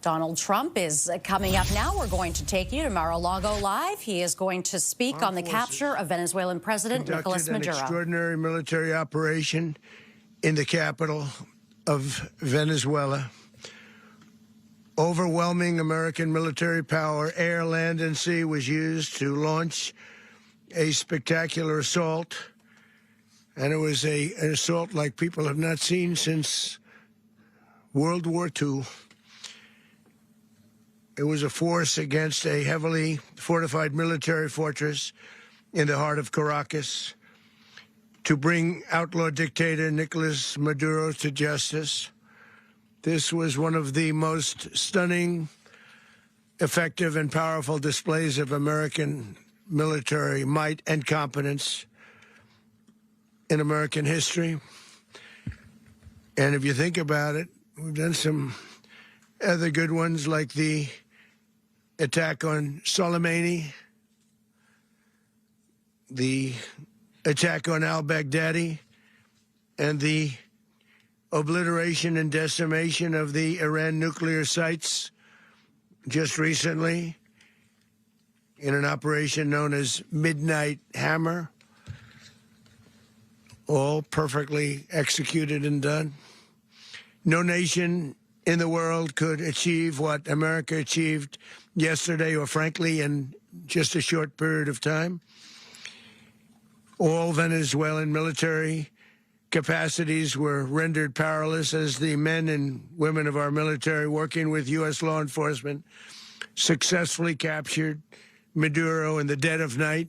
Donald Trump is coming up now. We're going to take you to Mar-a-Lago live. He is going to speak on the capture of Venezuelan President Nicolas Maduro. An extraordinary military operation in the capital of Venezuela. Overwhelming American military power, air, land, and sea, was used to launch a spectacular assault. And it was an assault like people have not seen since World War II. It was a force against a heavily fortified military fortress in the heart of Caracas to bring outlaw dictator Nicolas Maduro to justice. This was one of the most stunning, effective, and powerful displays of American military might and competence in American history. And if you think about it, we've done some other good ones, like the attack on Soleimani, the attack on al-Baghdadi, and the obliteration and decimation of the Iran nuclear sites just recently in an operation known as Midnight Hammer, all perfectly executed and done. No nation in the world could achieve what America achieved yesterday, or frankly, in just a short period of time. All Venezuelan military capacities were rendered powerless as the men and women of our military, working with U.S. law enforcement, successfully captured Maduro in the dead of night.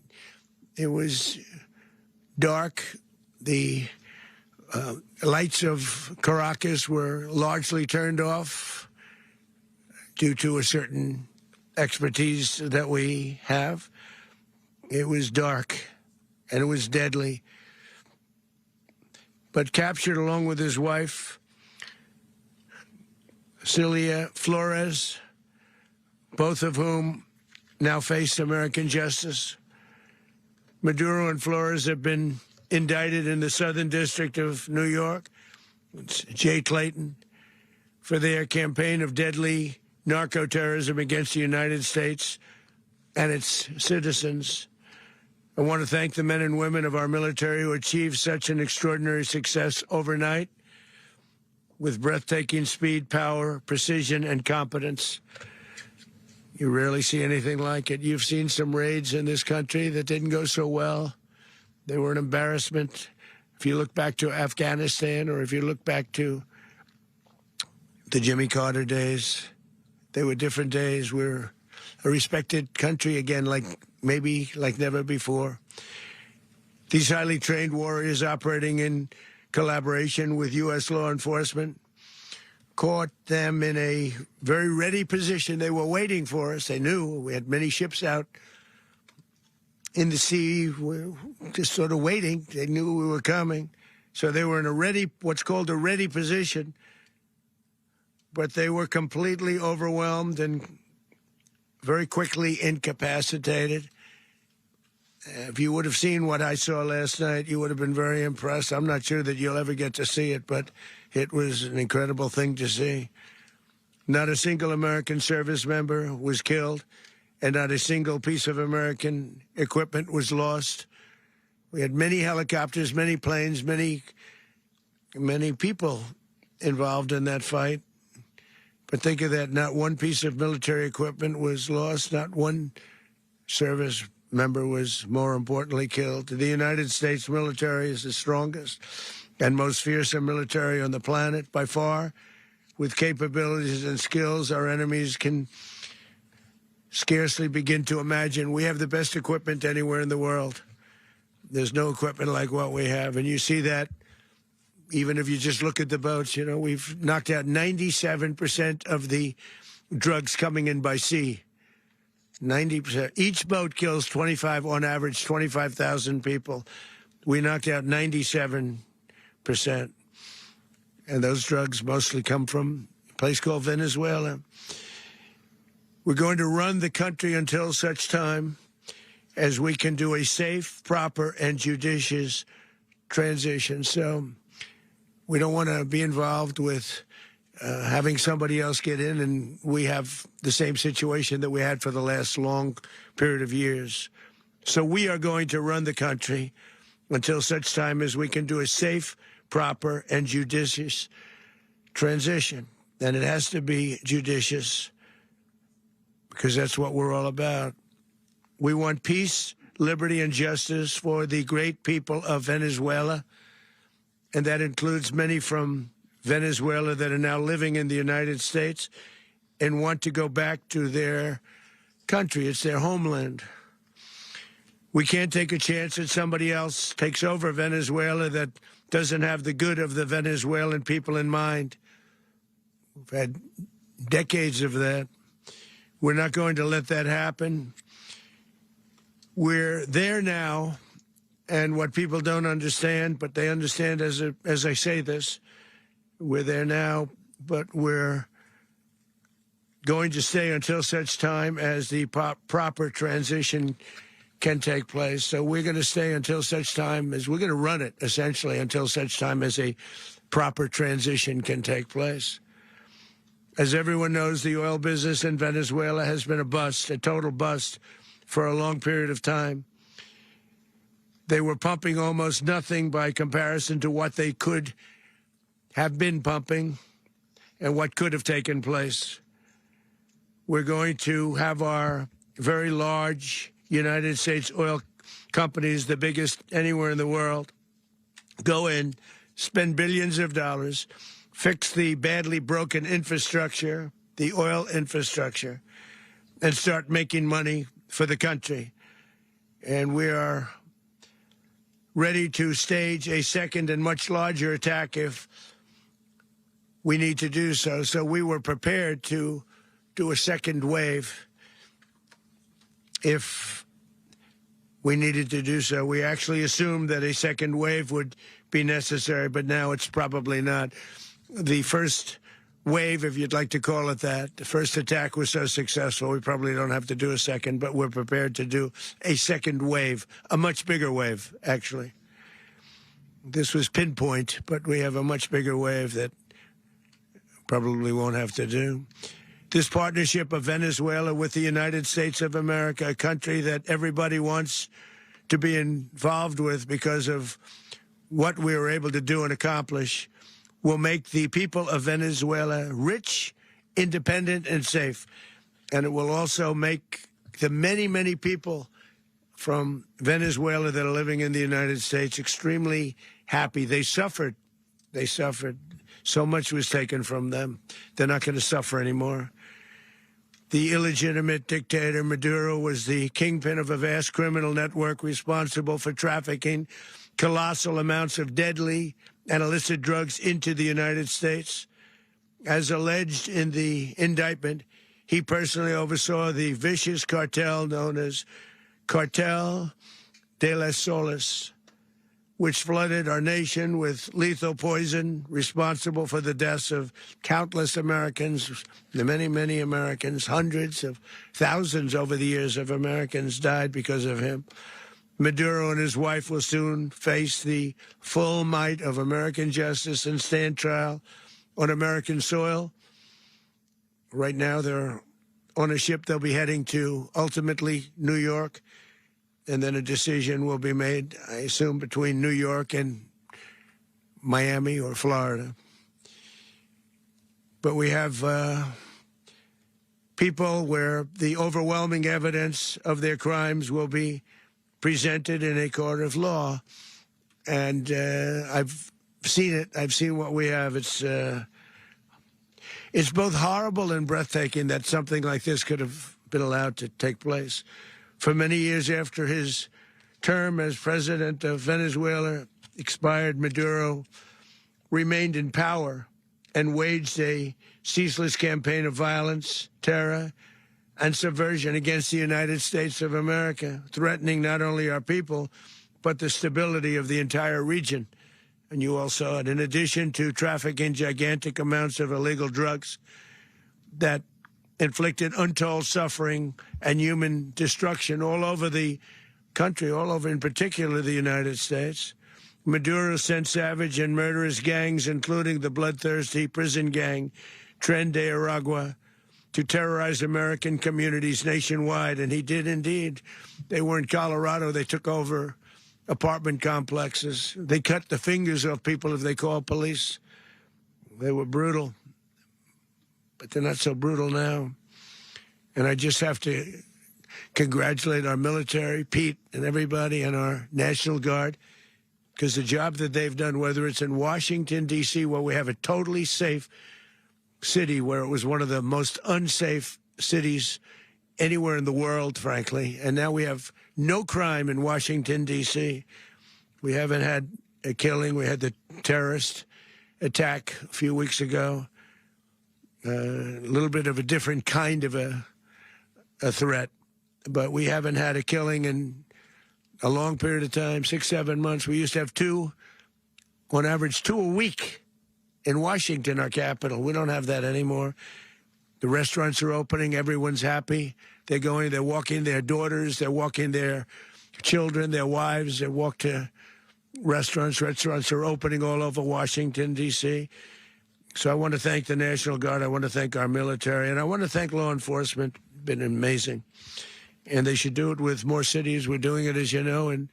It was dark. The lights of Caracas were largely turned off due to a certain expertise that we have. It was dark, and it was deadly. But captured along with his wife, Celia Flores, both of whom now face American justice. Maduro and Flores have been indicted in the Southern District of New York, Jay Clayton, for their campaign of deadly narco-terrorism against the United States and its citizens. I want to thank the men and women of our military who achieved such an extraordinary success overnight with breathtaking speed, power, precision, and competence. You rarely see anything like it. You've seen some raids in this country that didn't go so well. They were an embarrassment. If you look back to Afghanistan, or if you look back to the Jimmy Carter days, they were different days. We're a respected country again, maybe like never before. These highly trained warriors, operating in collaboration with U.S. law enforcement, caught them in a very ready position. They were waiting for us. They knew we had many ships out in the sea, just sort of waiting. They knew we were coming. So they were in a ready, what's called a ready position. But they were completely overwhelmed and very quickly incapacitated. If you would have seen what I saw last night, you would have been very impressed. I'm not sure that you'll ever get to see it, but it was an incredible thing to see. Not a single American service member was killed, and not a single piece of American equipment was lost. We had many helicopters, many planes, many people involved in that fight. But think of that, not one piece of military equipment was lost, not one service member was, more importantly, killed. The United States military is the strongest and most fearsome military on the planet by far. With capabilities and skills our enemies can scarcely begin to imagine. We have the best equipment anywhere in the world. There's no equipment like what we have, and you see that even if you just look at the boats. You know, we've knocked out 97% of the drugs coming in by sea. 90%. Each boat kills on average, 25,000 people. We knocked out 97%. And those drugs mostly come from a place called Venezuela. We're going to run the country until such time as we can do a safe, proper, and judicious transition. So we don't want to be involved with having somebody else get in, and we have the same situation that we had for the last long period of years. So we are going to run the country until such time as we can do a safe, proper, and judicious transition. And it has to be judicious because that's what we're all about. We want peace, liberty, and justice for the great people of Venezuela, and that includes many from Venezuela that are now living in the United States and want to go back to their country. It's their homeland. We can't take a chance that somebody else takes over Venezuela that doesn't have the good of the Venezuelan people in mind. We've had decades of that. We're not going to let that happen. We're there now, and what people don't understand, but they understand as I say this, we're there now, but we're going to stay until such time as the proper transition can take place. So we're going to stay until such time as we're going to run it, essentially, until such time as a proper transition can take place. As everyone knows, the oil business in Venezuela has been a bust, a total bust, for a long period of time. They were pumping almost nothing by comparison to what they could have been pumping and what could have taken place. We're going to have our very large United States oil companies, the biggest anywhere in the world, go in, spend billions of dollars, fix the badly broken infrastructure, the oil infrastructure, and start making money for the country. And we are ready to stage a second and much larger attack if we need to do so. So we were prepared to do a second wave if we needed to do so. We actually assumed that a second wave would be necessary, but now it's probably not. The first wave, if you'd like to call it that, the first attack was so successful, we probably don't have to do a second, but we're prepared to do a second wave, a much bigger wave, actually. This was pinpoint, but we have a much bigger wave that probably won't have to do. This partnership of Venezuela with the United States of America, a country that everybody wants to be involved with because of what we were able to do and accomplish, will make the people of Venezuela rich, independent, and safe. And it will also make the many, many people from Venezuela that are living in the United States extremely happy. They suffered. They suffered. So much was taken from them. They're not going to suffer anymore. The illegitimate dictator Maduro was the kingpin of a vast criminal network responsible for trafficking colossal amounts of deadly and illicit drugs into the United States. As alleged in the indictment, he personally oversaw the vicious cartel known as Cartel de las Solas, which flooded our nation with lethal poison, responsible for the deaths of countless Americans, the many, many Americans. Hundreds of thousands over the years of Americans died because of him. Maduro and his wife will soon face the full might of American justice and stand trial on American soil. Right now, they're on a ship they'll be heading to, ultimately, New York. And then a decision will be made, I assume, between New York and Miami or Florida. But we have people where the overwhelming evidence of their crimes will be presented in a court of law. And I've seen it. I've seen what we have. It's both horrible and breathtaking that something like this could have been allowed to take place. For many years after his term as president of Venezuela expired, Maduro remained in power and waged a ceaseless campaign of violence, terror, and subversion against the United States of America, threatening not only our people, but the stability of the entire region. And you all saw it. In addition to trafficking gigantic amounts of illegal drugs that inflicted untold suffering and human destruction all over the country, all over, in particular, the United States. Maduro sent savage and murderous gangs, including the bloodthirsty prison gang, Tren de Aragua, to terrorize American communities nationwide. And he did indeed. They were in Colorado. They took over apartment complexes. They cut the fingers off people if they called police. They were brutal, but they're not so brutal now. And I just have to congratulate our military, Pete and everybody, and our National Guard, because the job that they've done, whether it's in Washington, D.C., where we have a totally safe city, where it was one of the most unsafe cities anywhere in the world, frankly, and now we have no crime in Washington, D.C. We haven't had a killing. We had the terrorist attack a few weeks ago, a little bit of a different kind of a threat, but we haven't had a killing in a long period of time, 6, 7 months. We used to have two, on average, 2 a week in Washington, our capital. We don't have that anymore. The restaurants are opening. Everyone's happy. They're going, they're walking their daughters. They're walking their children, their wives. They walk to restaurants. Restaurants are opening all over Washington, D.C. So I want to thank the National Guard. I want to thank our military. And I want to thank law enforcement. Been amazing. And they should do it with more cities. We're doing it, as you know, and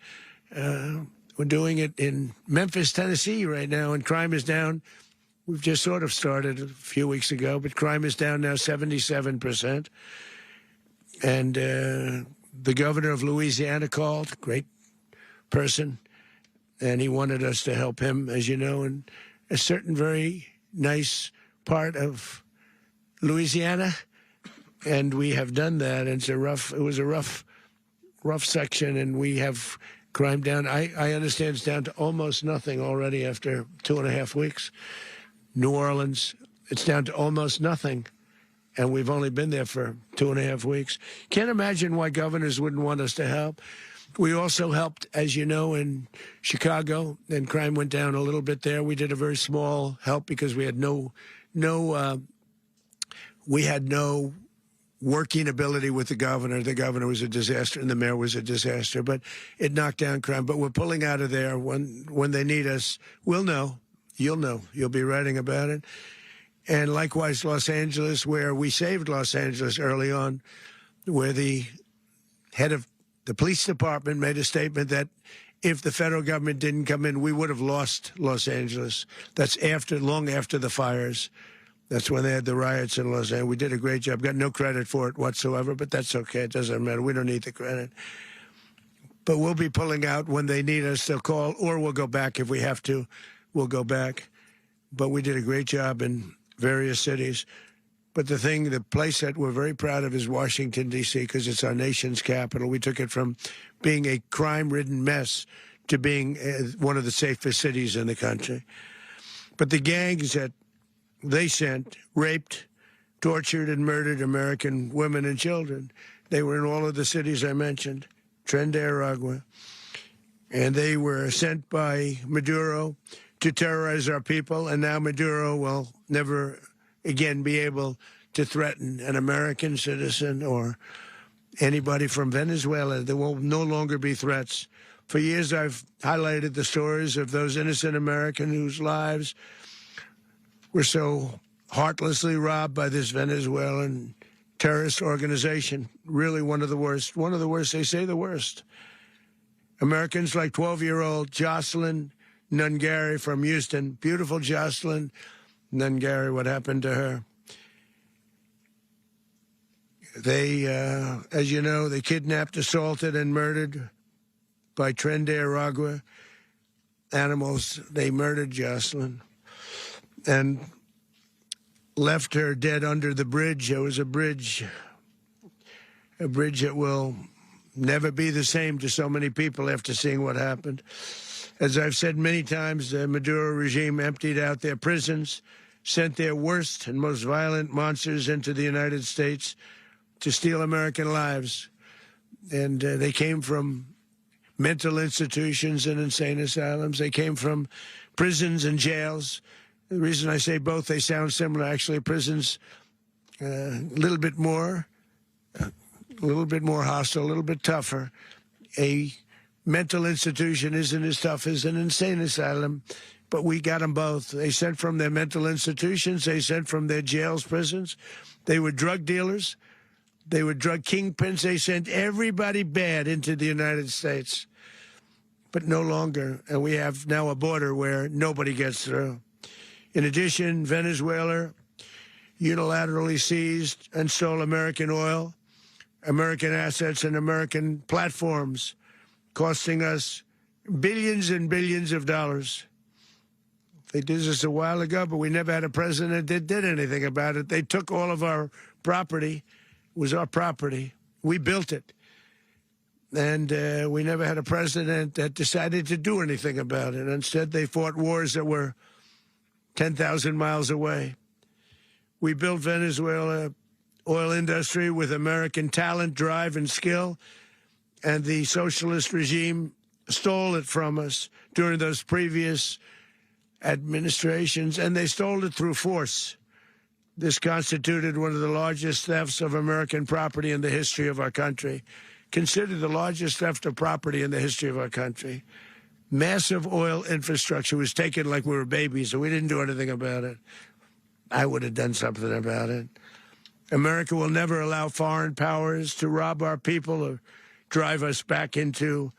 we're doing it in Memphis, Tennessee right now, and crime is down. We've just sort of started a few weeks ago, but crime is down now 77%. And the governor of Louisiana called, great person, and he wanted us to help him, as you know, in a certain very nice part of Louisiana. And we have done that. And it was a rough section, and we have crime down. I understand it's down to almost nothing already after 2.5 weeks. New Orleans, it's down to almost nothing. And we've only been there for 2.5 weeks. Can't imagine why governors wouldn't want us to help. We also helped, as you know, in Chicago, and crime went down a little bit there. We did a very small help because we had no working ability with the governor. The governor was a disaster, and the mayor was a disaster. But it knocked down crime. But we're pulling out of there. When they need us, we'll know. You'll know. You'll be writing about it. And likewise, Los Angeles, where we saved Los Angeles early on, where the head of the police department made a statement that if the federal government didn't come in, we would have lost Los Angeles. That's long after the fires. That's when they had the riots in Los Angeles. We did a great job. Got no credit for it whatsoever, but that's okay. It doesn't matter. We don't need the credit. But we'll be pulling out when they need us. They'll call, or we'll go back if we have to. We'll go back. But we did a great job in various cities. But the place that we're very proud of is Washington, D.C., because it's our nation's capital. We took it from being a crime-ridden mess to being one of the safest cities in the country. But the gangs that they sent raped, tortured, and murdered American women and children. They were in all of the cities I mentioned, Tren de Aragua. And they were sent by Maduro to terrorize our people, and now Maduro will never again be able to threaten an American citizen or anybody from Venezuela. There will no longer be threats. For years, I've highlighted the stories of those innocent Americans whose lives were so heartlessly robbed by this Venezuelan terrorist organization. Really one of the worst. One of the worst. They say the worst. Americans like 12-year-old Jocelyn Nungari from Houston. Beautiful Jocelyn Nungari. What happened to her? They, as you know, they kidnapped, assaulted, and murdered by Tren de Aragua animals. They murdered Jocelyn and left her dead under the bridge. There was a bridge that will never be the same to so many people after seeing what happened. As I've said many times, the Maduro regime emptied out their prisons, sent their worst and most violent monsters into the United States to steal American lives. And they came from mental institutions and insane asylums. They came from prisons and jails. The reason I say both, they sound similar. Actually, prisons a little bit more hostile, a little bit tougher. A mental institution isn't as tough as an insane asylum, but we got them both. They sent from their mental institutions. They sent from their jails, prisons. They were drug dealers. They were drug kingpins. They sent everybody bad into the United States, but no longer. And we have now a border where nobody gets through. In addition, Venezuela unilaterally seized and stole American oil, American assets, and American platforms, costing us billions and billions of dollars. They did this a while ago, but we never had a president that did anything about it. They took all of our property. It was our property. We built it. And we never had a president that decided to do anything about it. Instead, they fought wars that were 10,000 miles away. We built Venezuela oil industry with American talent, drive, and skill, and the socialist regime stole it from us during those previous administrations, and they stole it through force. This constituted one of the largest thefts of American property in the history of our country. Considered the largest theft of property in the history of our country. Massive oil infrastructure was taken like we were babies, and we didn't do anything about it. I would have done something about it. America will never allow foreign powers to rob our people or drive us back into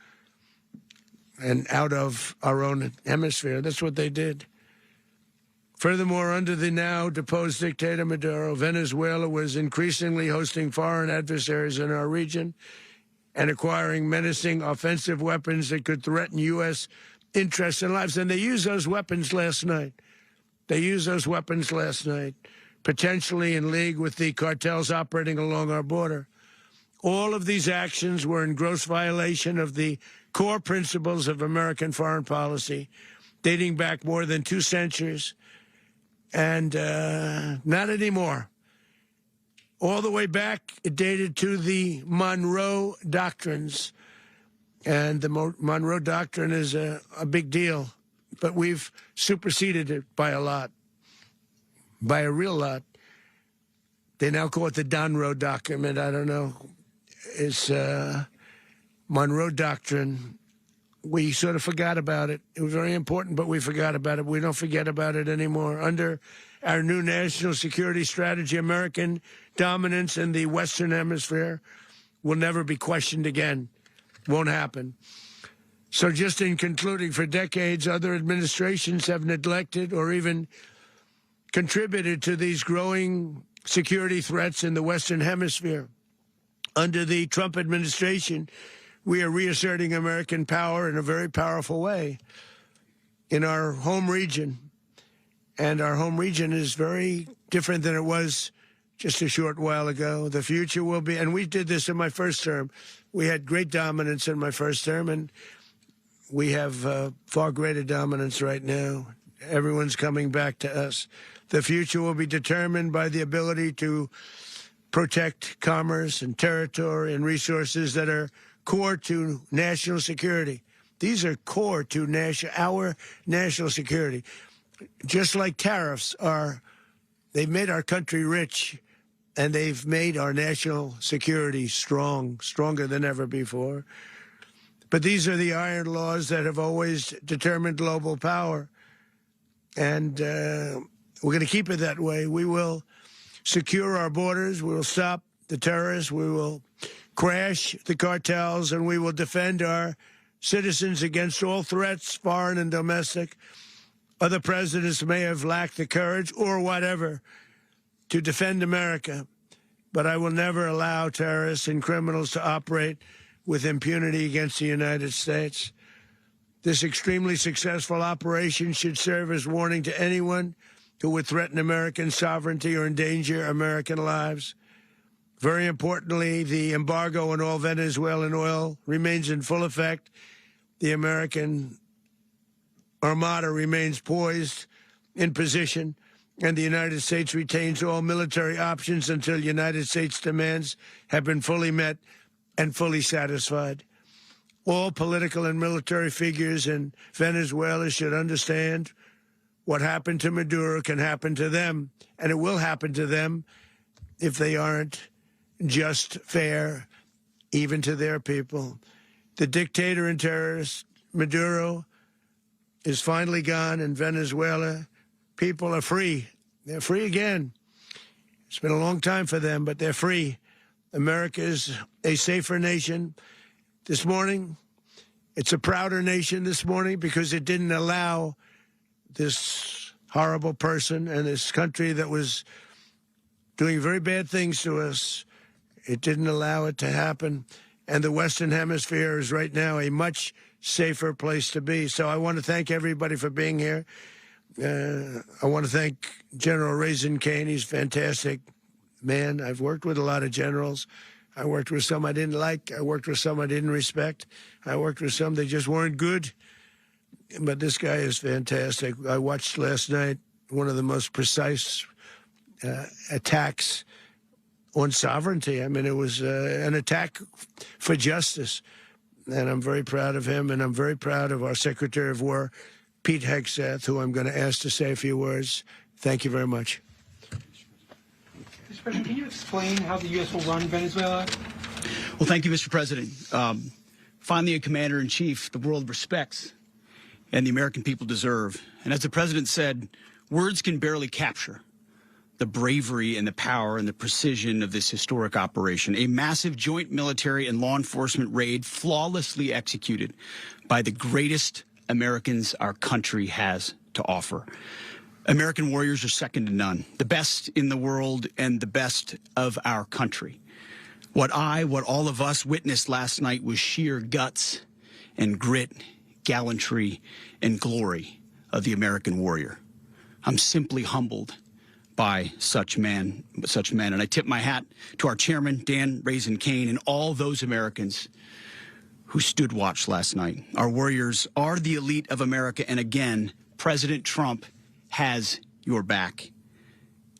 and out of our own hemisphere. That's what they did. Furthermore, under the now deposed dictator Maduro, Venezuela was increasingly hosting foreign adversaries in our region and acquiring menacing offensive weapons that could threaten U.S. interests and lives. And they used those weapons last night. Potentially in league with the cartels operating along our border. All of these actions were in gross violation of the core principles of American foreign policy, dating back more than 2 centuries. And not anymore. All the way back, it dated to the Monroe Doctrines. And the Monroe Doctrine is a big deal. But we've superseded it by a lot, by a real lot. They now call it the Monroe Document. I don't know. It's Monroe Doctrine. We sort of forgot about it. It was very important, but we forgot about it. We don't forget about it anymore. Under our new national security strategy, American dominance in the Western Hemisphere will never be questioned again. Won't happen. So just in concluding, for decades, other administrations have neglected or even contributed to these growing security threats in the Western Hemisphere. Under the Trump administration, we are reasserting American power in a very powerful way in our home region. And our home region is very different than it was just a short while ago. The future will be, and we did this in my first term. We had great dominance in my first term, and we have far greater dominance right now. Everyone's coming back to us. The future will be determined by the ability to protect commerce and territory and resources that are core to national security. These are core to our national security. Just like tariffs they've made our country rich, and they've made our national security stronger than ever before. But these are the iron laws that have always determined global power. And we're going to keep it that way. We will secure our borders. We will stop the terrorists. We will crash the cartels, and we will defend our citizens against all threats, foreign and domestic. Other presidents may have lacked the courage or whatever to defend America, but I will never allow terrorists and criminals to operate with impunity against the United States. This extremely successful operation should serve as warning to anyone who would threaten American sovereignty or endanger American lives. Very importantly, the embargo on all Venezuelan oil remains in full effect. The American Armada remains poised in position, and the United States retains all military options until United States demands have been fully met and fully satisfied. All political and military figures in Venezuela should understand what happened to Maduro can happen to them, and it will happen to them if they aren't just fair, even to their people. The dictator and terrorist Maduro is finally gone in Venezuela. People are free. They're free again. It's been a long time for them, but they're free. America is a safer nation. This morning, it's a prouder nation this morning because it didn't allow this horrible person and this country that was doing very bad things to us. It didn't allow it to happen. And the Western Hemisphere is right now a much safer place to be. So I want to thank everybody for being here. I want to thank General Raisin Kane. He's a fantastic man. I've worked with a lot of generals. I worked with some I didn't like. I worked with some I didn't respect. I worked with some that just weren't good. But this guy is fantastic. I watched last night one of the most precise attacks on sovereignty. I mean, it was an attack for justice. And I'm very proud of him, and I'm very proud of our Secretary of War, Pete Hegseth, who I'm going to ask to say a few words. Thank you very much. Mr. President, can you explain how the U.S. will run Venezuela? Well, thank you, Mr. President. Finally, a commander-in-chief the world respects and the American people deserve. And as the President said, words can barely capture the bravery and the power and the precision of this historic operation, a massive joint military and law enforcement raid flawlessly executed by the greatest Americans our country has to offer. American warriors are second to none, the best in the world and the best of our country. What all of us witnessed last night was sheer guts and grit, gallantry and glory of the American warrior. I'm simply humbled by such men. And I tip my hat to our chairman, Dan Raisin Kane, and all those Americans who stood watch last night. Our warriors are the elite of America, and again, President Trump has your back.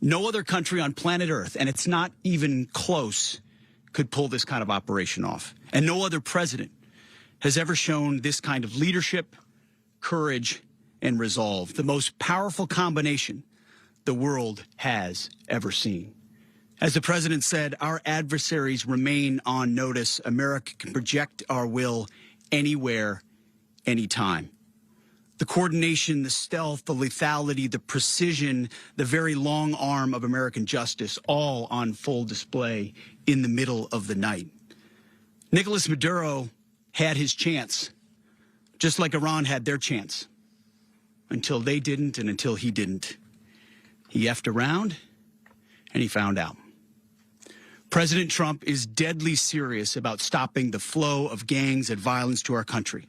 No other country on planet Earth, and it's not even close, could pull this kind of operation off. And no other president has ever shown this kind of leadership, courage, and resolve, the most powerful combination the world has ever seen. As the president said, our adversaries remain on notice. America can project our will anywhere, anytime. The coordination, the stealth, the lethality, the precision, the very long arm of American justice, all on full display in the middle of the night. Nicolas Maduro had his chance, just like Iran had their chance, until they didn't and until he didn't. He effed around, and he found out. President Trump is deadly serious about stopping the flow of gangs and violence to our country.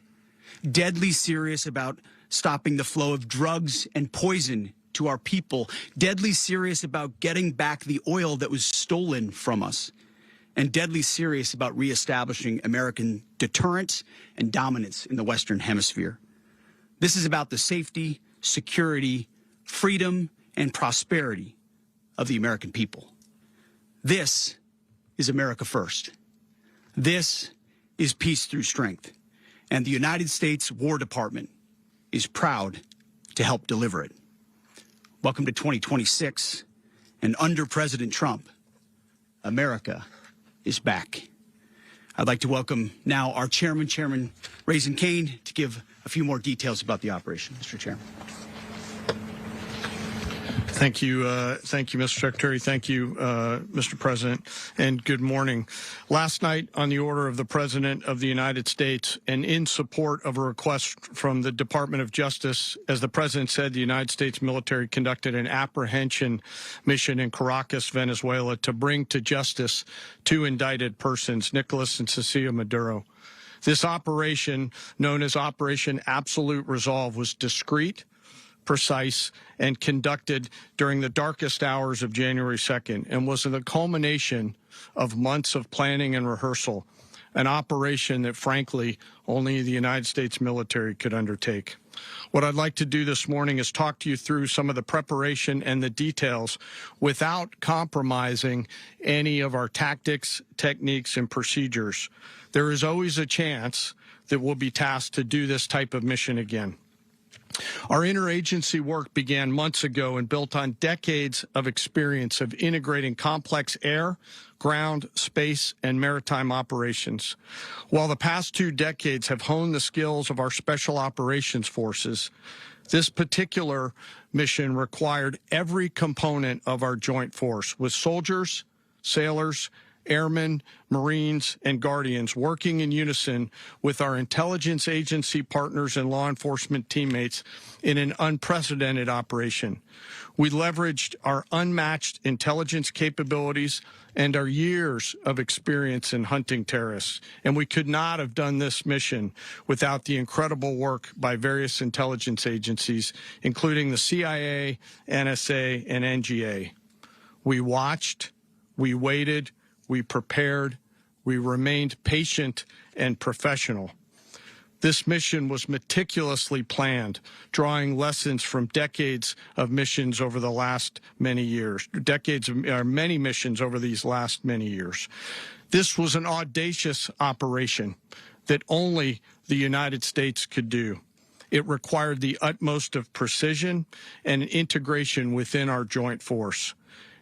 Deadly serious about stopping the flow of drugs and poison to our people. Deadly serious about getting back the oil that was stolen from us. And deadly serious about reestablishing American deterrence and dominance in the Western Hemisphere. This is about the safety, security, freedom, and prosperity of the American people. This is America first. This is peace through strength. And the United States War Department is proud to help deliver it. Welcome to 2026. And under President Trump, America is back. I'd like to welcome now our chairman, Chairman Raisin Kane, to give a few more details about the operation. Mr. Chairman. Thank you, Mr. Secretary. Thank you, Mr. President, and good morning. Last night, on the order of the President of the United States and in support of a request from the Department of Justice, as the President said, the United States military conducted an apprehension mission in Caracas, Venezuela, to bring to justice two indicted persons, Nicolas and Cecilia Maduro. This operation, known as Operation Absolute Resolve, was discreet, precise, and conducted during the darkest hours of January 2nd and was the culmination of months of planning and rehearsal, an operation that, frankly, only the United States military could undertake. What I'd like to do this morning is talk to you through some of the preparation and the details without compromising any of our tactics, techniques, and procedures. There is always a chance that we'll be tasked to do this type of mission again. Our interagency work began months ago and built on decades of experience of integrating complex air, ground, space, and maritime operations. While the past 2 decades have honed the skills of our special operations forces, this particular mission required every component of our joint force, with soldiers, sailors, airmen, Marines, and Guardians working in unison with our intelligence agency partners and law enforcement teammates in an unprecedented operation. We leveraged our unmatched intelligence capabilities and our years of experience in hunting terrorists, and we could not have done this mission without the incredible work by various intelligence agencies, including the CIA, NSA, and NGA. We watched, we waited, we prepared, we remained patient and professional. This mission was meticulously planned, drawing lessons from decades of missions over the last many years, many missions over these last many years. This was an audacious operation that only the United States could do. It required the utmost of precision and integration within our joint force.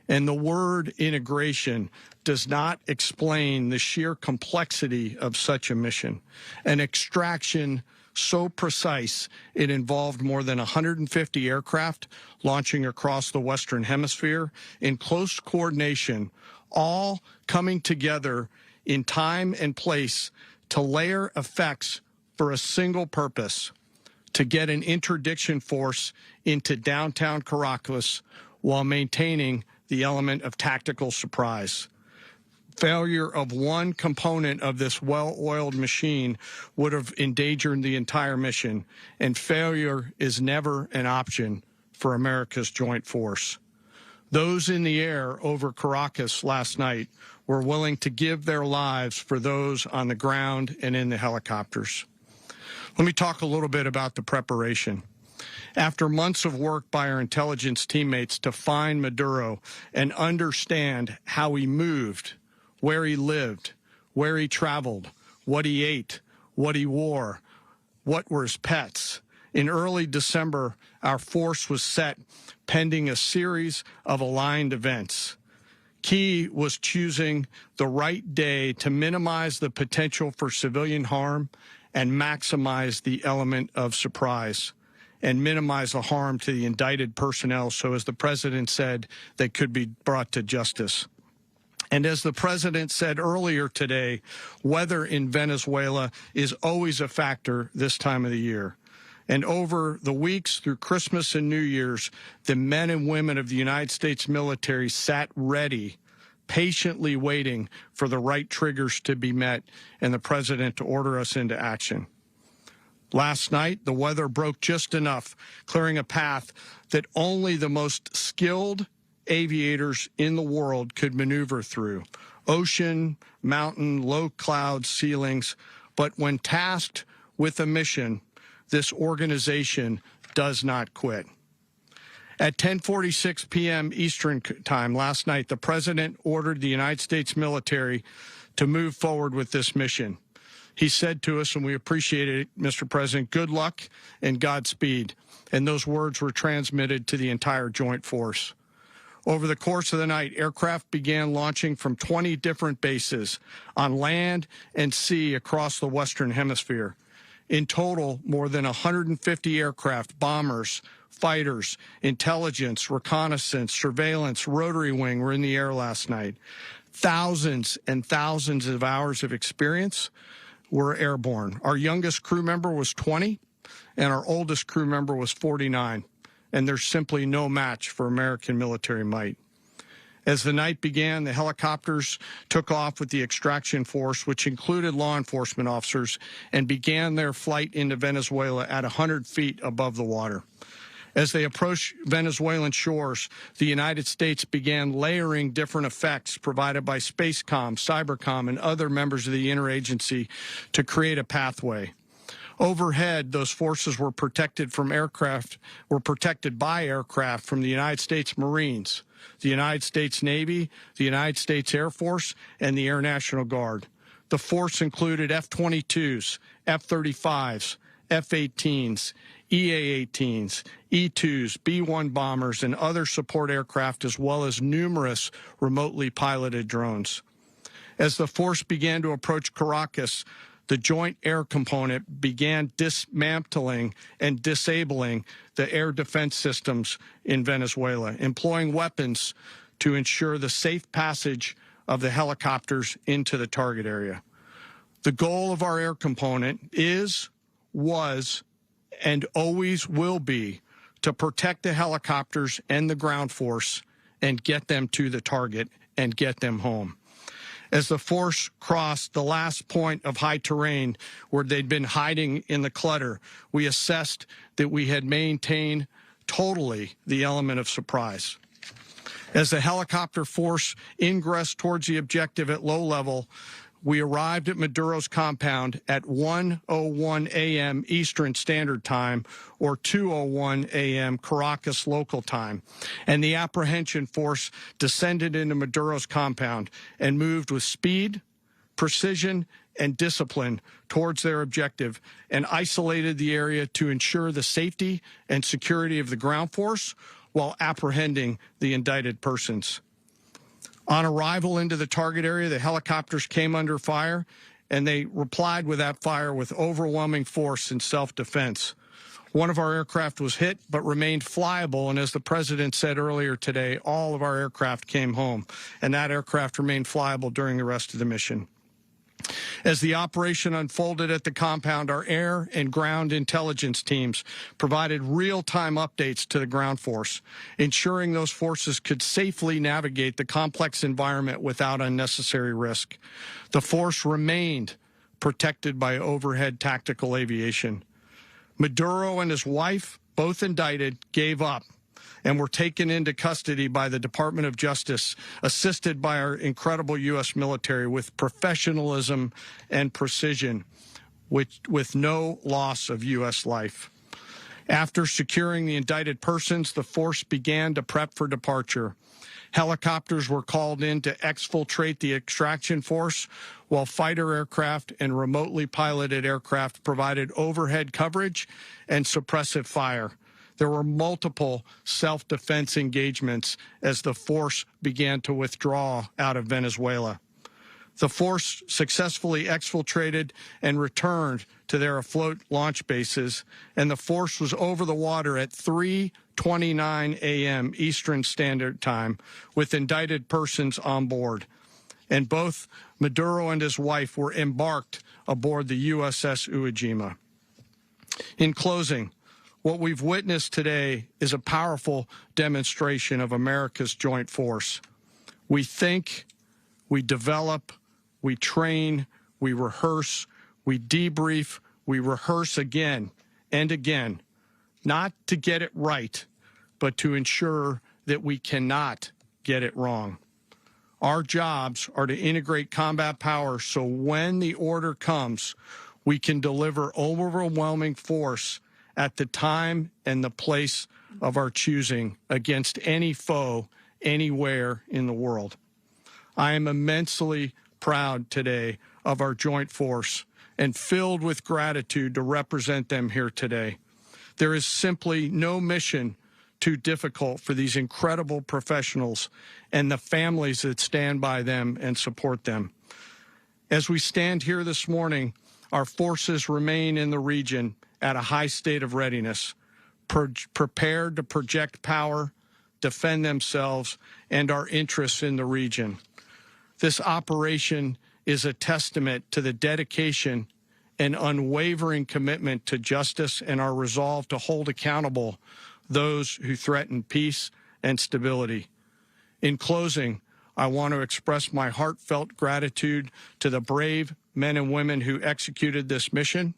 And the word integration does not explain the sheer complexity of such a mission. An extraction so precise, it involved more than 150 aircraft launching across the Western Hemisphere in close coordination, all coming together in time and place to layer effects for a single purpose: to get an interdiction force into downtown Caracas while maintaining the element of tactical surprise. Failure of one component of this well-oiled machine would have endangered the entire mission, and failure is never an option for America's joint force. Those in the air over Caracas last night were willing to give their lives for those on the ground and in the helicopters. Let me talk a little bit about the preparation. After months of work by our intelligence teammates to find Maduro and understand how he moved, where he lived, where he traveled, what he ate, what he wore, what were his pets, in early December, our force was set pending a series of aligned events. Key was choosing the right day to minimize the potential for civilian harm and maximize the element of surprise, and minimize the harm to the indicted personnel so, as the president said, they could be brought to justice. And as the president said earlier today, weather in Venezuela is always a factor this time of the year. And over the weeks through Christmas and New Year's, the men and women of the United States military sat ready, patiently waiting for the right triggers to be met and the president to order us into action. Last night, the weather broke just enough, clearing a path that only the most skilled aviators in the world could maneuver through. Ocean, mountain, low cloud ceilings. But when tasked with a mission, this organization does not quit. At 10:46 p.m. Eastern Time last night, the president ordered the United States military to move forward with this mission. He said to us, and we appreciate it, Mr. President, good luck and Godspeed. And those words were transmitted to the entire joint force. Over the course of the night, aircraft began launching from 20 different bases on land and sea across the Western Hemisphere. In total, more than 150 aircraft, bombers, fighters, intelligence, reconnaissance, surveillance, rotary wing were in the air last night. Thousands and thousands of hours of experience were airborne. Our youngest crew member was 20, and our oldest crew member was 49. And there's simply no match for American military might. As the night began, the helicopters took off with the extraction force, which included law enforcement officers, and began their flight into Venezuela at 100 feet above the water. As they approached Venezuelan shores, the United States began layering different effects provided by Spacecom, Cybercom, and other members of the interagency to create a pathway. Overhead, those forces were protected by aircraft from the United States Marines, the United States Navy, the United States Air Force, and the Air National Guard. The force included F-22s, F-35s, F-18s, EA-18s, E-2s, B-1 bombers, and other support aircraft, as well as numerous remotely piloted drones. As the force began to approach Caracas, the Joint Air Component began dismantling and disabling the air defense systems in Venezuela, employing weapons to ensure the safe passage of the helicopters into the target area. The goal of our air component is, was, and always will be to protect the helicopters and the ground force and get them to the target and get them home. As the force crossed the last point of high terrain where they'd been hiding in the clutter, we assessed that we had maintained totally the element of surprise. As the helicopter force ingressed towards the objective at low level, we arrived at Maduro's compound at 1:01 a.m. Eastern Standard Time, or 2:01 a.m. Caracas local time, and the apprehension force descended into Maduro's compound and moved with speed, precision, and discipline towards their objective and isolated the area to ensure the safety and security of the ground force while apprehending the indicted persons. On arrival into the target area, the helicopters came under fire, and they replied with that fire with overwhelming force in self-defense. One of our aircraft was hit but remained flyable, and as the president said earlier today, all of our aircraft came home, and that aircraft remained flyable during the rest of the mission. As the operation unfolded at the compound, our air and ground intelligence teams provided real-time updates to the ground force, ensuring those forces could safely navigate the complex environment without unnecessary risk. The force remained protected by overhead tactical aviation. Maduro and his wife, both indicted, gave up and were taken into custody by the Department of Justice, assisted by our incredible U.S. military with professionalism and precision, with no loss of U.S. life. After securing the indicted persons, the force began to prep for departure. Helicopters were called in to exfiltrate the extraction force, while fighter aircraft and remotely piloted aircraft provided overhead coverage and suppressive fire. There were multiple self-defense engagements as the force began to withdraw out of Venezuela. The force successfully exfiltrated and returned to their afloat launch bases, and the force was over the water at 3:29 a.m. Eastern Standard Time with indicted persons on board. And both Maduro and his wife were embarked aboard the USS Iwo Jima. In closing, what we've witnessed today is a powerful demonstration of America's joint force. We think, we develop, we train, we rehearse, we debrief, we rehearse again and again, not to get it right, but to ensure that we cannot get it wrong. Our jobs are to integrate combat power so when the order comes, we can deliver overwhelming force at the time and the place of our choosing against any foe anywhere in the world. I am immensely proud today of our joint force and filled with gratitude to represent them here today. There is simply no mission too difficult for these incredible professionals and the families that stand by them and support them. As we stand here this morning, our forces remain in the region at a high state of readiness, prepared to project power, defend themselves, and our interests in the region. This operation is a testament to the dedication and unwavering commitment to justice and our resolve to hold accountable those who threaten peace and stability. In closing, I want to express my heartfelt gratitude to the brave men and women who executed this mission.